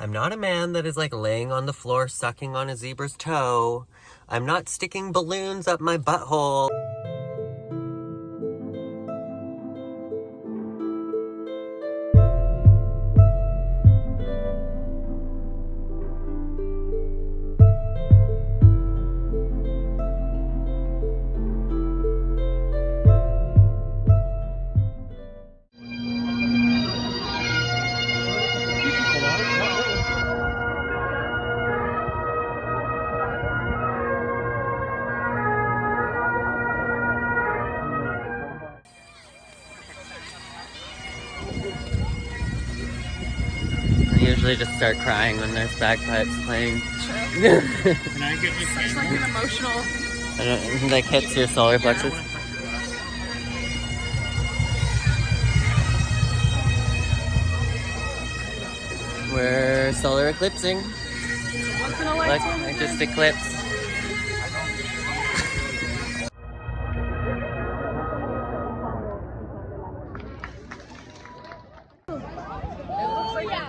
I'm not a man that is like laying on the floor sucking on a zebra's toe. I'm not sticking balloons up my butthole. I usually just start crying when there's bagpipes playing. True. Such like an emotional. Like hits your solar plexus. We're solar eclipsing. Once in a lifetime. Like, I just eclipsed.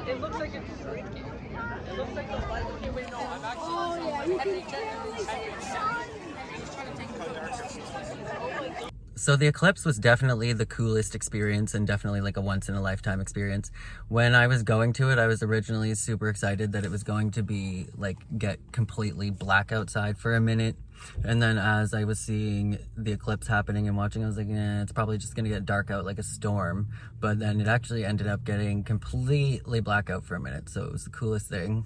It looks like it's shrinking. It looks like the light. Okay, wait, no, I'm actually. Oh yeah, you can literally see the sun. So the eclipse was definitely the coolest experience and definitely like a once in a lifetime experience. When I was going to it, I was originally super excited that it was going to be like get completely black outside for a minute. And then as I was seeing the eclipse happening and watching, I was like, it's probably just gonna get dark out like a storm. But then it actually ended up getting completely black out for a minute. So it was the coolest thing.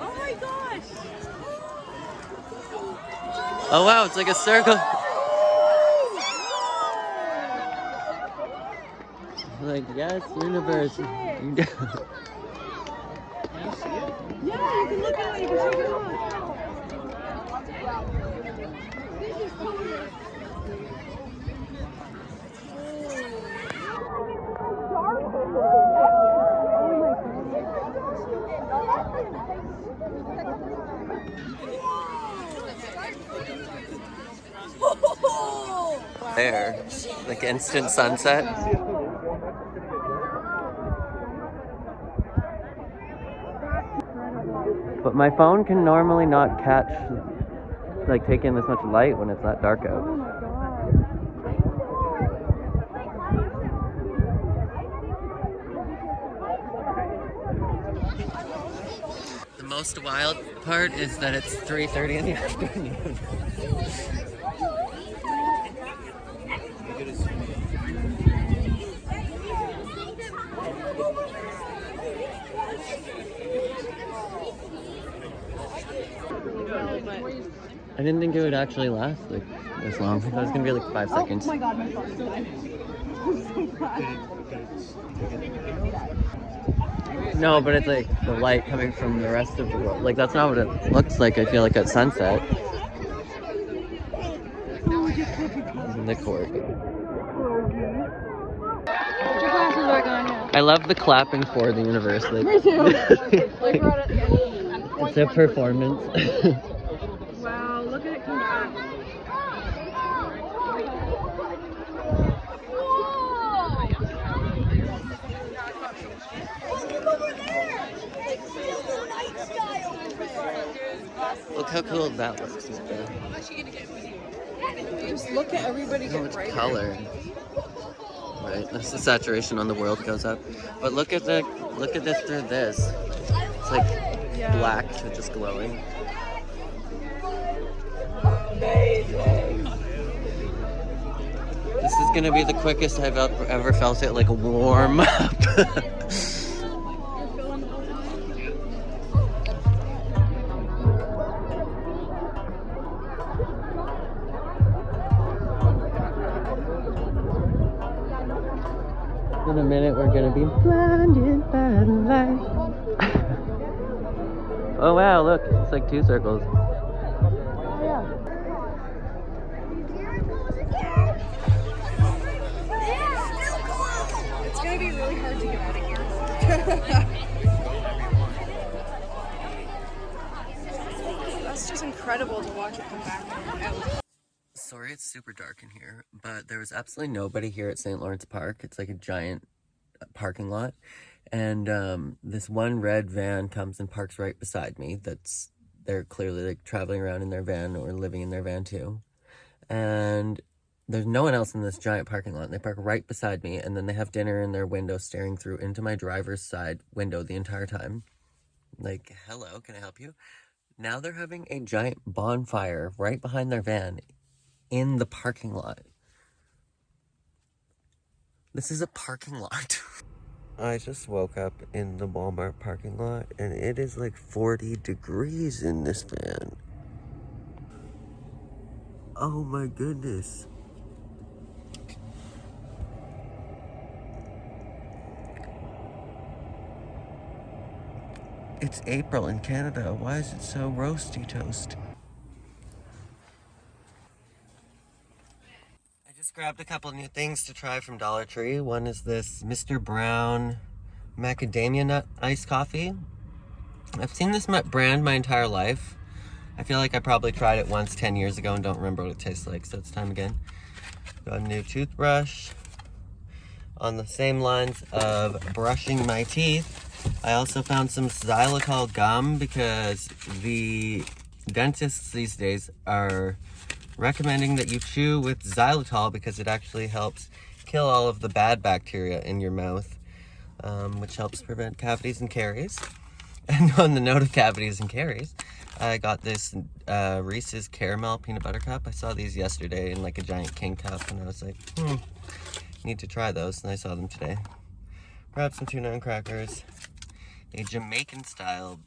Oh my gosh! Oh wow, it's like a circle. Like, yes, universe. Yeah, you can look at it, you can take it off. There, like instant sunset. But my phone can normally not catch, like take in this much light when it's that dark out. Oh my god. The most wild part is that it's 3:30 in the afternoon. I didn't think it would actually last like this long. I thought it was gonna be like 5 seconds. Oh my god, my phone's died. I'm so No, but it's like the light coming from the rest of the world. Like that's not what it looks like, I feel like, at sunset. In the court. Put your glasses back on, yeah. I love the clapping for the universe. Like, Me too. Like we're at the end. it's a performance. Wow, look at it come back. Look how cool that looks. Just look at everybody So get much brighter. color. Right, that's the saturation on the world goes up. But look at this through this. It's like black to just glowing. This is gonna be the quickest I've ever felt it like warm up. In a minute, we're gonna be blinded by the light. Oh wow, look, it's like 2 circles. Oh yeah. It's gonna be really hard to get out of here. That's it's just incredible to watch it come back out. Sorry it's super dark in here, but there was absolutely nobody here at St. Lawrence Park. It's like a giant parking lot. And this one red van comes and parks right beside me. They're clearly like traveling around in their van or living in their van too. And there's no one else in this giant parking lot. They park right beside me, and then they have dinner in their window staring through into my driver's side window the entire time. Like, hello, can I help you? Now they're having a giant bonfire right behind their van in the parking lot. This is a parking lot. I just woke up in the Walmart parking lot, and it is like 40 degrees in this van. Oh my goodness. It's April in Canada. Why is it so roasty toast? I just grabbed a couple new things to try from Dollar Tree. One is this Mr. Brown macadamia nut iced coffee. I've seen this brand my entire life. I feel like I probably tried it once 10 years ago and don't remember what it tastes like, so it's time again. Got a new toothbrush. On the same lines of brushing my teeth, I also found some xylitol gum because the dentists these days are recommending that you chew with xylitol because it actually helps kill all of the bad bacteria in your mouth, which helps prevent cavities and caries. And on the note of cavities and caries, I got this Reese's Caramel Peanut Butter Cup. I saw these yesterday in like a giant king cup, and I was like, need to try those, and I saw them today. Grabbed some tuna and crackers. A Jamaican style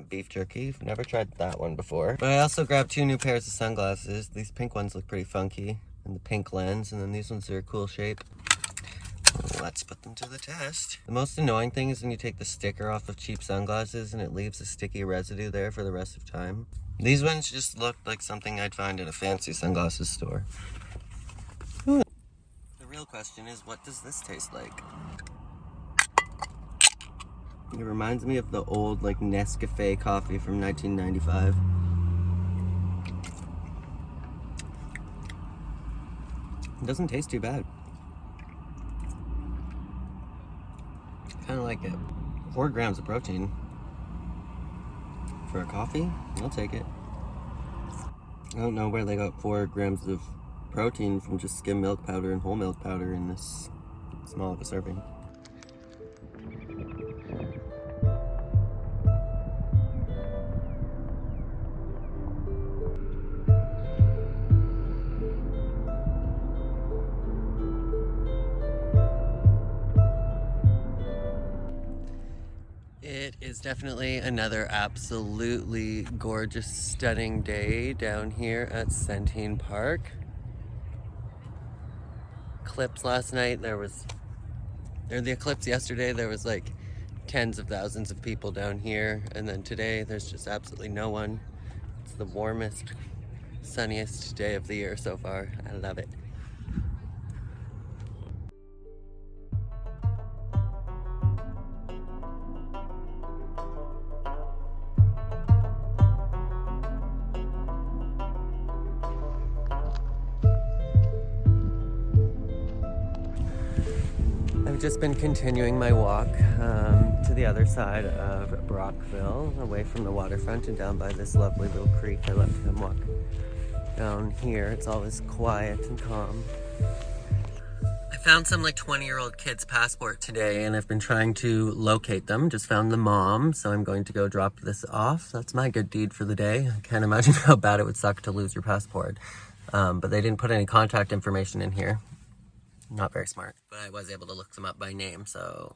beef jerky. I've never tried that one before. But I also grabbed 2 new pairs of sunglasses. These pink ones look pretty funky, and the pink lens, and then these ones are a cool shape. Let's put them to the test. The most annoying thing is when you take the sticker off of cheap sunglasses and it leaves a sticky residue there for the rest of time. These ones just looked like something I'd find in a fancy sunglasses store. The real question is, what does this taste like? It reminds me of the old like Nescafe coffee from 1995. It doesn't taste too bad. Kind of like it. 4 grams of protein for a coffee. I'll take it. I don't know where they got 4 grams of protein from just skim milk powder and whole milk powder in this small of a serving. It is definitely another absolutely gorgeous, stunning day down here at Centene Park. Eclipse last night, the eclipse yesterday, there was like tens of thousands of people down here, and then today there's just absolutely no one. It's the warmest, sunniest day of the year so far. I love it. I've just been continuing my walk to the other side of Brockville, away from the waterfront and down by this lovely little creek. I love to come walk down here. It's always quiet and calm. I found some like 20-year-old kid's passport today, and I've been trying to locate them. Just found the mom, so I'm going to go drop this off. That's my good deed for the day. I can't imagine how bad it would suck to lose your passport. But they didn't put any contact information in here. Not very smart, but I was able to look them up by name, so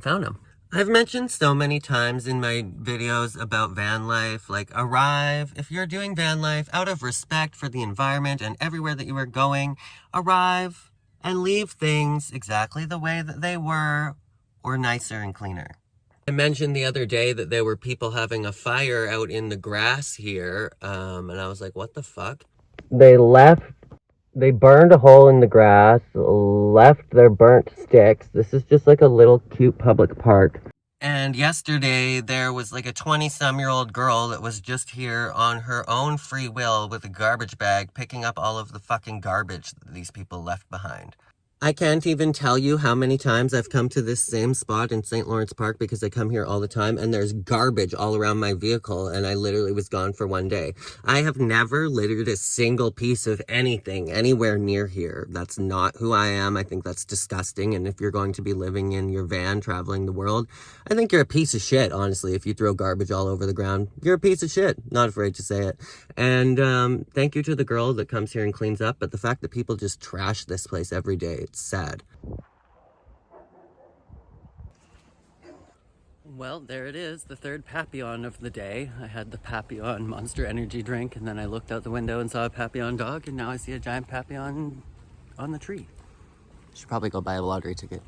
found them. I've mentioned so many times in my videos about van life, like arrive. If you're doing van life out of respect for the environment and everywhere that you are going, arrive and leave things exactly the way that they were, or nicer and cleaner. I mentioned the other day that there were people having a fire out in the grass here, and I was like, what the fuck? They burned a hole in the grass, left their burnt sticks. This is just like a little cute public park. And yesterday there was like a 20-some-year-old girl that was just here on her own free will with a garbage bag picking up all of the fucking garbage that these people left behind. I can't even tell you how many times I've come to this same spot in St. Lawrence Park because I come here all the time and there's garbage all around my vehicle and I literally was gone for one day. I have never littered a single piece of anything anywhere near here. That's not who I am. I think that's disgusting. And if you're going to be living in your van traveling the world, I think you're a piece of shit, honestly. If you throw garbage all over the ground, you're a piece of shit. Not afraid to say it. And thank you to the girl that comes here and cleans up. But the fact that people just trash this place every day, it's sad. Well, there it is, the third Papillon of the day. I had the Papillon Monster Energy drink, and then I looked out the window and saw a Papillon dog, and now I see a giant Papillon on the tree. Should probably go buy a lottery ticket.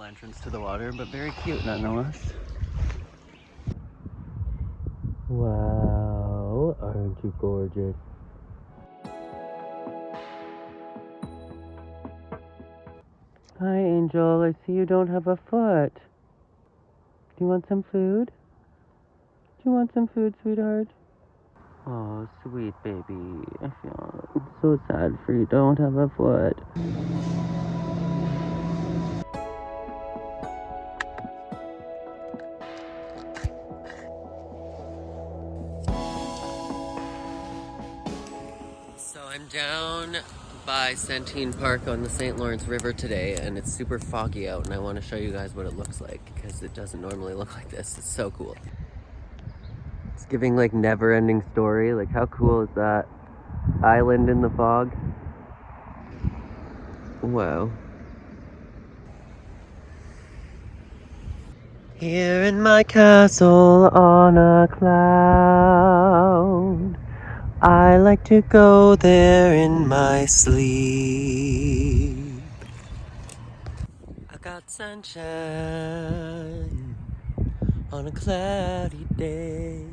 Entrance to the water, but very cute nonetheless. Wow, aren't you gorgeous? Hi, Angel. I see you don't have a foot. Do you want some food? Do you want some food, sweetheart? Oh, sweet baby. I feel so sad for you don't have a foot. I'm down by Centene Park on the St. Lawrence River today, and it's super foggy out, and I want to show you guys what it looks like because it doesn't normally look like this. It's so cool. It's giving like never-ending story. Like, how cool is that? Island in the fog. Wow. Here in my castle on a cloud, I like to go there in my sleep. I got sunshine on a cloudy day.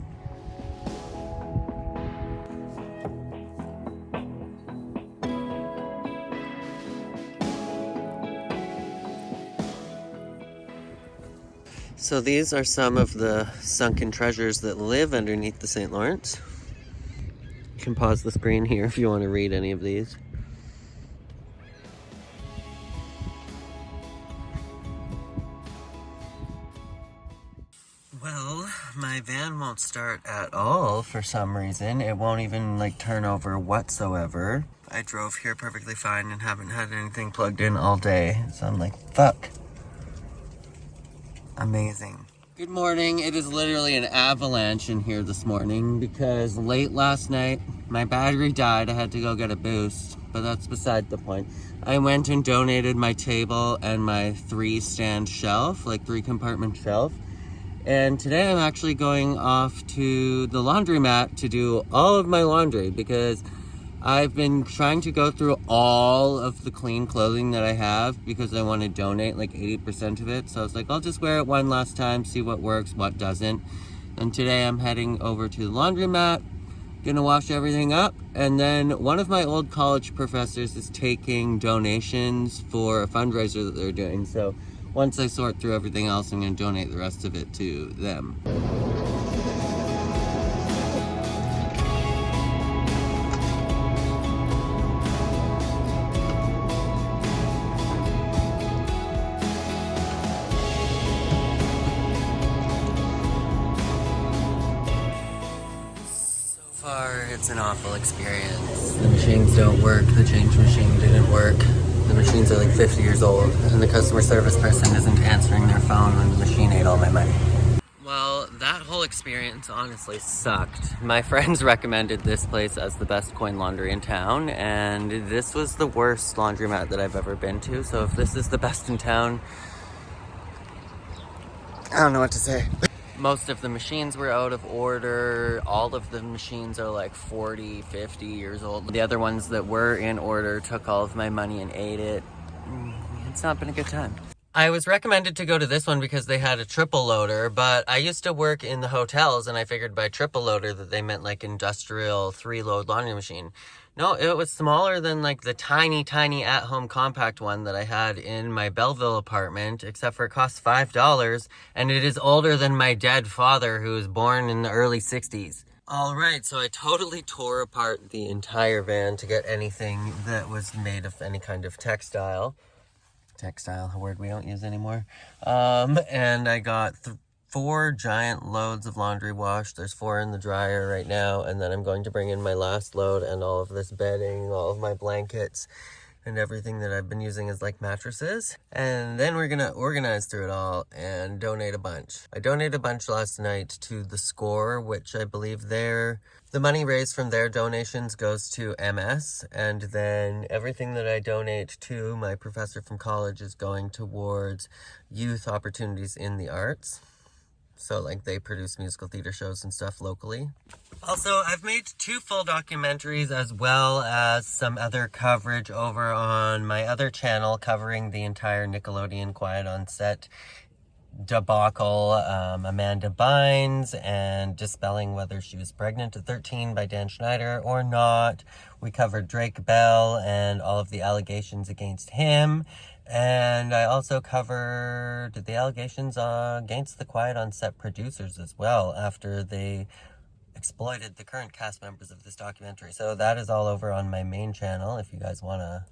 So these are some of the sunken treasures that live underneath the St. Lawrence. You can pause the screen here if you want to read any of these. Well, my van won't start at all for some reason. It won't even like turn over whatsoever. I drove here perfectly fine and haven't had anything plugged in all day. So I'm like, fuck. Amazing. Good morning. It is literally an avalanche in here this morning because late last night my battery died. I had to go get a boost, but that's beside the point. I went and donated my table and my 3-stand shelf, like 3-compartment shelf. And today I'm actually going off to the laundromat to do all of my laundry because I've been trying to go through all of the clean clothing that I have because I want to donate like 80% of it. So I was like, I'll just wear it one last time, see what works, what doesn't. And today I'm heading over to the laundromat gonna wash everything up, and then one of my old college professors is taking donations for a fundraiser that they're doing. So once I sort through everything else, I'm gonna donate the rest of it to them. It's an awful experience. The machines don't work. The change machine didn't work. The machines are like 50 years old, and the customer service person isn't answering their phone when the machine ate all my money. Well, that whole experience honestly sucked. My friends recommended this place as the best coin laundry in town, and this was the worst laundromat that I've ever been to. So if this is the best in town, I don't know what to say. Most of the machines were out of order. All of the machines are like 40, 50 years old. The other ones that were in order took all of my money and ate it. It's not been a good time. I was recommended to go to this one because they had a triple loader, but I used to work in the hotels, and I figured by triple loader that they meant like industrial 3-load laundry machine. No, it was smaller than like the tiny at-home compact one that I had in my Belleville apartment, except for it costs $5, and it is older than my dead father, who was born in the early 60s. All right, so I totally tore apart the entire van to get anything that was made of any kind of textile, a word we don't use anymore. And I got 4 giant loads of laundry wash. There's 4 in the dryer right now, and then I'm going to bring in my last load and all of this bedding, all of my blankets, and everything that I've been using as like mattresses. And then we're gonna organize through it all and donate a bunch. I donated a bunch last night to The Score, which I believe the money raised from their donations goes to MS, and then everything that I donate to my professor from college is going towards youth opportunities in the arts. So like they produce musical theater shows and stuff locally. Also, I've made 2 full documentaries as well as some other coverage over on my other channel covering the entire Nickelodeon Quiet on Set debacle, Amanda Bynes, and dispelling whether she was pregnant at 13 by Dan Schneider or not. We covered Drake Bell and all of the allegations against him. And I also covered the allegations against the Quiet on Set producers as well, after they exploited the current cast members of this documentary. So that is all over on my main channel if you guys want to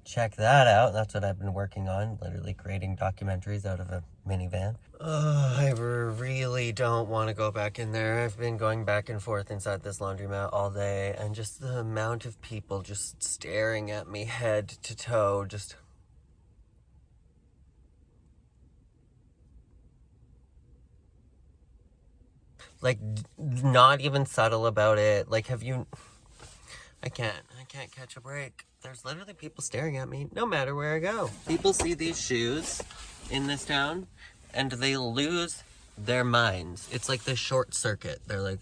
check that out. That's what I've been working on, literally creating documentaries out of a minivan. I really don't want to go back in there. I've been going back and forth inside this laundromat all day, and just the amount of people just staring at me head to toe, just... like, not even subtle about it. Like, have you... I can't catch a break. There's literally people staring at me no matter where I go. People see these shoes in this town and they lose their minds. It's like the short circuit. They're like,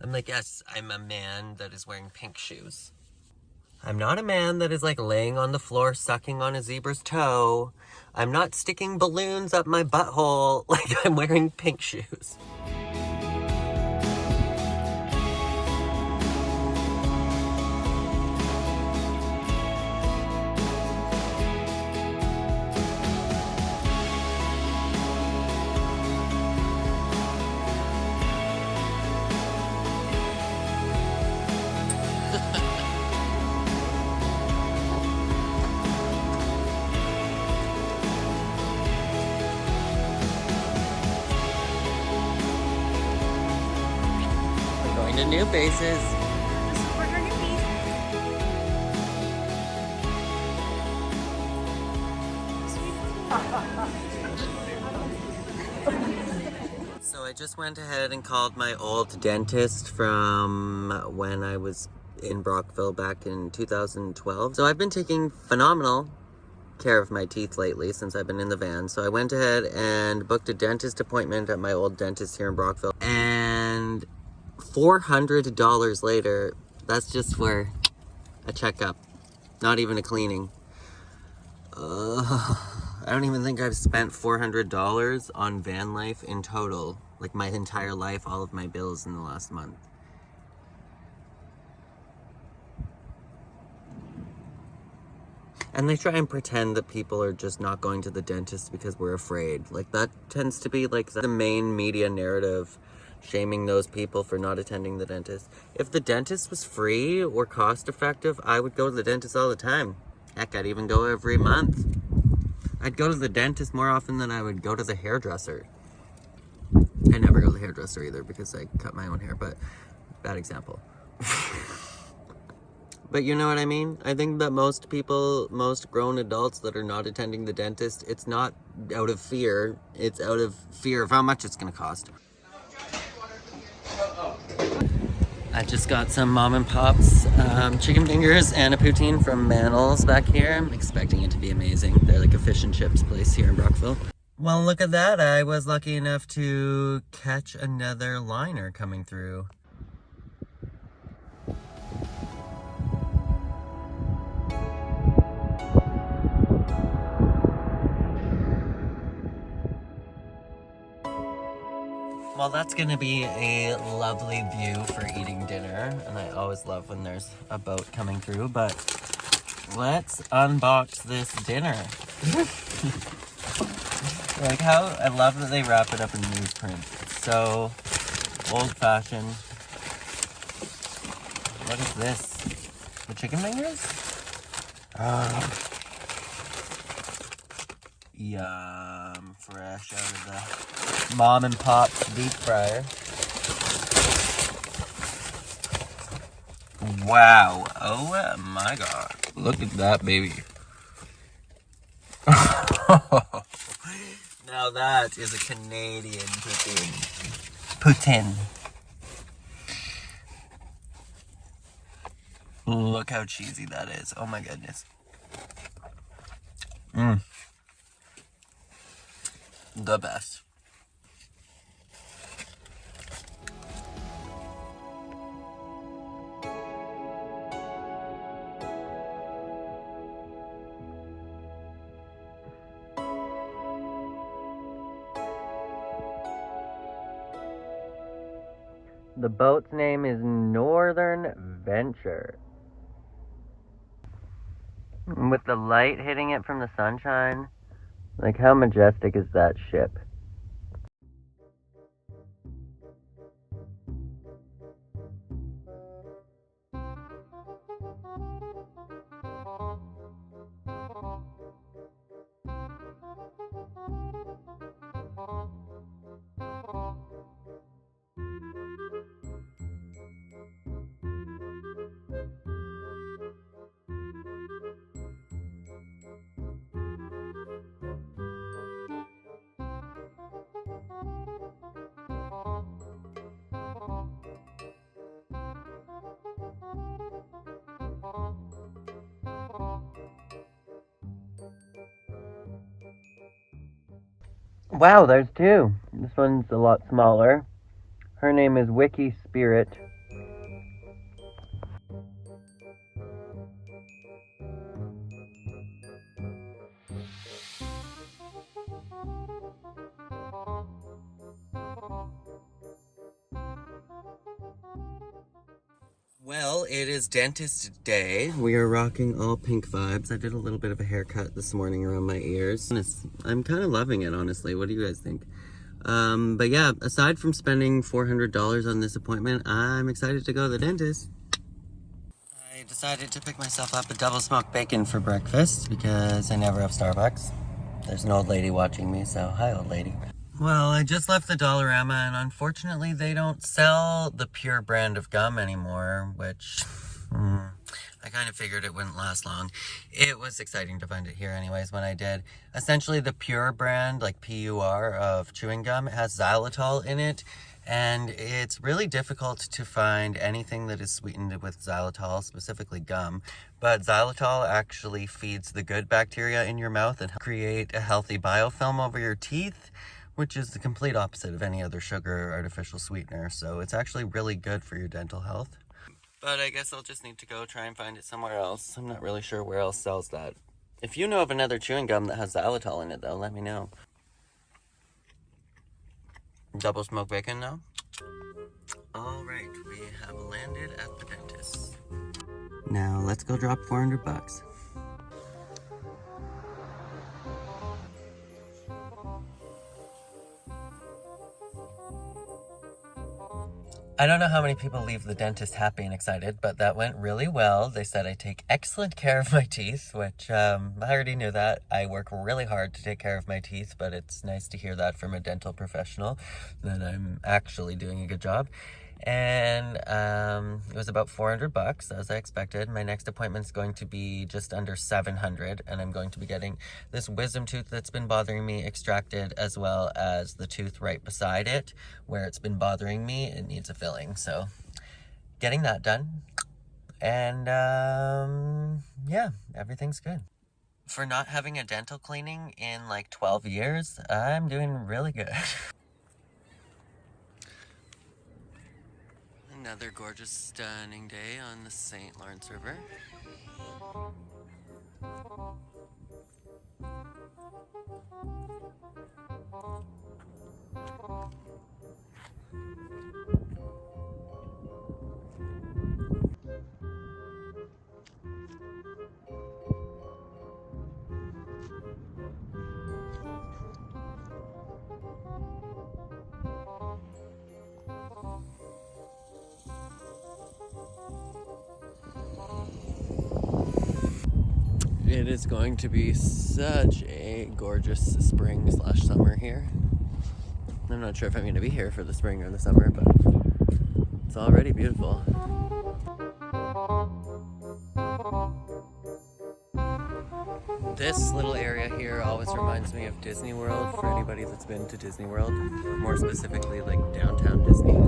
I'm like, yes, I'm a man that is wearing pink shoes. I'm not a man that is like laying on the floor sucking on a zebra's toe. I'm not sticking balloons up my butthole. Like, I'm wearing pink shoes. To new faces. Support our newbies. So I just went ahead and called my old dentist from when I was in Brockville back in 2012. So I've been taking phenomenal care of my teeth lately since I've been in the van. So I went ahead and booked a dentist appointment at my old dentist here in Brockville. And $400 later, that's just for a checkup, not even a cleaning. I don't even think I've spent $400 on van life in total, like my entire life, all of my bills in the last month. And they try and pretend that people are just not going to the dentist because we're afraid. Like, that tends to be like the main media narrative, shaming those people for not attending the dentist. If the dentist was free or cost effective, I would go to the dentist all the time. Heck, I'd even go every month. I'd go to the dentist more often than I would go to the hairdresser. I never go to the hairdresser either because I cut my own hair, but bad example. But you know what I mean? I think that most people, most grown adults that are not attending the dentist, it's not out of fear. It's out of fear of how much it's gonna cost. I just got some mom and pop's chicken fingers and a poutine from Manel's back here. I'm expecting it to be amazing. They're like a fish and chips place here in Brockville. Well, look at that. I was lucky enough to catch another liner coming through. Well, that's gonna be a lovely view for eating dinner, and I always love when there's a boat coming through, but let's unbox this dinner. Like how, I love that they wrap it up in newsprint. It's so old-fashioned. What is this? The chicken fingers? Yum, fresh out of the mom and pop's deep fryer. Wow, oh my god. Look at that baby. Now that is a Canadian poutine. Poutine. Look how cheesy that is. Oh my goodness. The best. The boat's name is Northern Venture. With the light hitting it from the sunshine, like how majestic is that ship? Wow, there's two. This one's a lot smaller. Her name is Wiki Spirit. Well, it is dentist day. We are rocking all pink vibes. I did a little bit of a haircut this morning around my ears. I'm kind of loving it, honestly. What do you guys think? But yeah, aside from spending $400 on this appointment, I'm excited to go to the dentist. I decided to pick myself up a double smoked bacon for breakfast because I never have Starbucks. There's an old lady watching me, so hi, old lady. Well, I just left the Dollarama, and unfortunately they don't sell the Pure brand of gum anymore, which I kind of figured it wouldn't last long. It was exciting to find it here anyways when I did. Essentially the Pure brand, like P-U-R, of chewing gum, it has xylitol in it, and it's really difficult to find anything that is sweetened with xylitol, specifically gum. But xylitol actually feeds the good bacteria in your mouth and create a healthy biofilm over your teeth, which is the complete opposite of any other sugar or artificial sweetener. So it's actually really good for your dental health. But I guess I'll just need to go try and find it somewhere else. I'm not really sure where else sells that. If you know of another chewing gum that has xylitol in it, though, let me know. Double smoked bacon now? All right, we have landed at the dentist. Now let's go drop $400. I don't know how many people leave the dentist happy and excited, but that went really well. They said I take excellent care of my teeth, which I already knew that. I work really hard to take care of my teeth, but it's nice to hear that from a dental professional, that I'm actually doing a good job. And it was about $400, as I expected. My next appointment's going to be just under $700, and I'm going to be getting this wisdom tooth that's been bothering me extracted, as well as the tooth right beside it where it's been bothering me. It needs a filling, so getting that done. And yeah, everything's good. For not having a dental cleaning in like 12 years, I'm doing really good. Another gorgeous, stunning day on the St. Lawrence River. It is going to be such a gorgeous spring/summer here. I'm not sure if I'm going to be here for the spring or the summer, but it's already beautiful. This little area here always reminds me of Disney World, for anybody that's been to Disney World, more specifically like downtown Disney.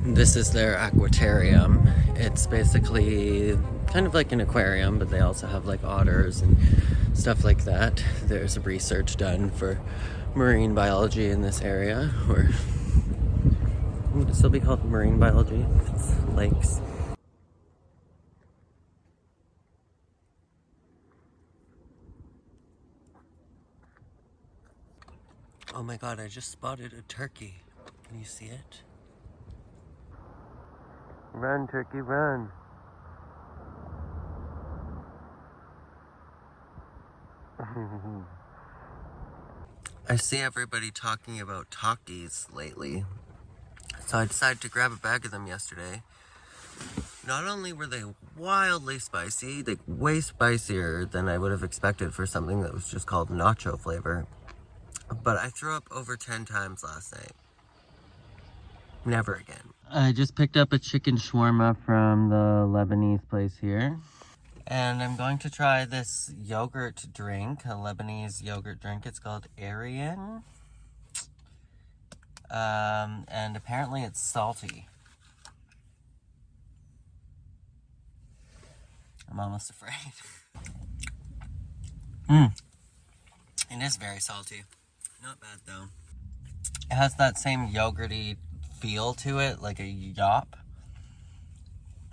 This is their aquatarium. It's basically kind of like an aquarium, but they also have like otters and stuff like that. There's research done for marine biology in this area, or would it still be called marine biology if it's lakes? Oh my god, I just spotted a turkey. Can you see it? Run, turkey, run. I see everybody talking about Takis lately, so I decided to grab a bag of them yesterday. Not only were they wildly spicy, like way spicier than I would have expected for something that was just called nacho flavor, but I threw up over 10 times last night. Never again. I just picked up a chicken shawarma from the Lebanese place here. And I'm going to try this yogurt drink, a Lebanese yogurt drink. It's called Arian. And apparently it's salty. I'm almost afraid. It is very salty. Not bad though. It has that same yogurty feel to it, like a yop,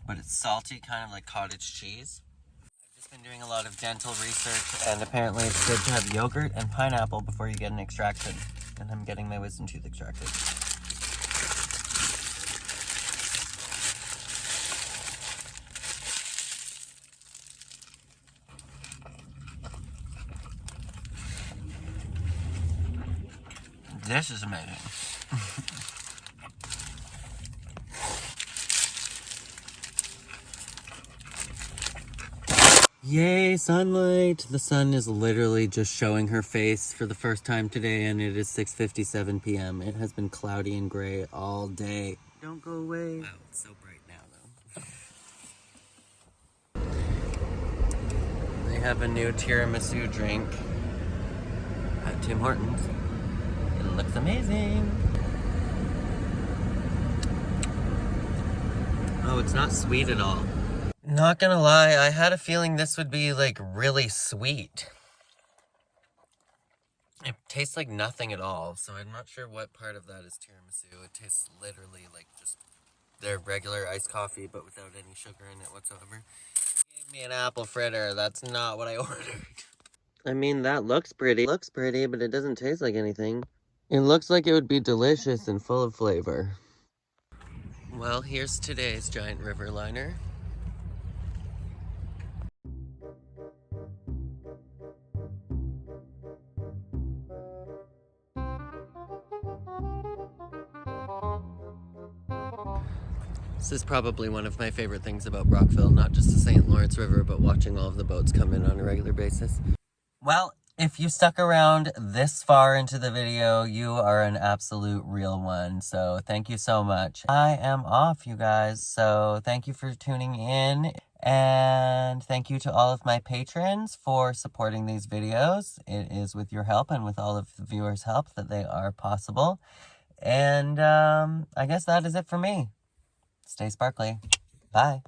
but it's salty, kind of like cottage cheese. I've just been doing a lot of dental research, and apparently it's good to have yogurt and pineapple before you get an extraction, and I'm getting my wisdom tooth extracted. This is amazing. Yay, sunlight! The sun is literally just showing her face for the first time today, and it is 6:57 p.m. It has been cloudy and gray all day. Don't go away. Wow, it's so bright now, though. They have a new tiramisu drink at Tim Hortons. It looks amazing. Oh, it's not sweet at all. Not gonna lie, I had a feeling this would be like really sweet. It tastes like nothing at all, so I'm not sure what part of that is tiramisu. It tastes literally like just their regular iced coffee, but without any sugar in it whatsoever. Gave me an apple fritter. That's not what I ordered. I mean, that looks pretty. It looks pretty, but it doesn't taste like anything. It looks like it would be delicious and full of flavor. Well, here's today's giant river liner. This is probably one of my favorite things about Brockville, not just the St. Lawrence River, but watching all of the boats come in on a regular basis. Well, if you stuck around this far into the video, you are an absolute real one. So thank you so much. I am off, you guys. So thank you for tuning in. And thank you to all of my patrons for supporting these videos. It is with your help and with all of the viewers' help that they are possible. And I guess that is it for me. Stay sparkly. Bye.